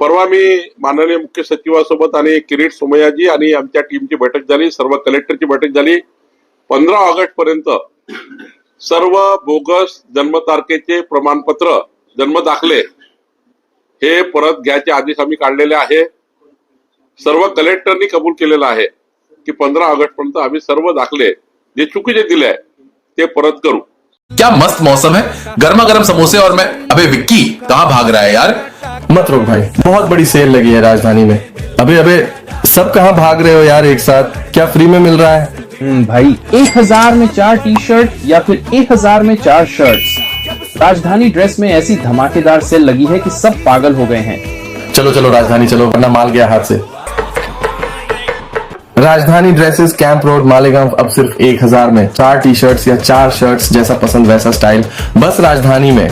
परवा मी माननीय मुख्य सचिवासोबत आणि किरीट सोमय्याजी आणि आमच्या टीमची बैठक झाली, सर्व कलेक्टरची बैठक झाली. 15 ऑगस्ट पर्यंत सर्व बोगस जन्मतारखेचे प्रमाणपत्र, जन्म दाखले हे परत घ्यायचे आदेश आम्ही काढलेले आहे. सर्व कलेक्टरनी कबूल केलेलं आहे की 15 ऑगस्ट पर्यंत आम्ही सर्व दाखले जे चुकीचे दिले आहे ते परत करू. क्या मस्त मौसम है, गर्मा गर्म समोसे और मैं. अबे विक्की कहाँ भाग रहा है यार. मत रोक भाई, बहुत बड़ी सेल लगी है राजधानी में. अबे सब कहाँ भाग रहे हो यार एक साथ, क्या फ्री में मिल रहा है? भाई 1000 में 4 टी शर्ट या फिर 1000 में 4 शर्ट्स. राजधानी ड्रेस में ऐसी धमाकेदार सेल लगी है कि सब पागल हो गए हैं. चलो चलो राजधानी चलो, वरना माल गया हाथ से. राजधानी ड्रेसेस, कैंप रोड, मालेगांव. अब सिर्फ 1000 में 4 टी शर्ट्स या 4 शर्ट्स, जैसा पसंद वैसा स्टाइल, बस राजधानी में.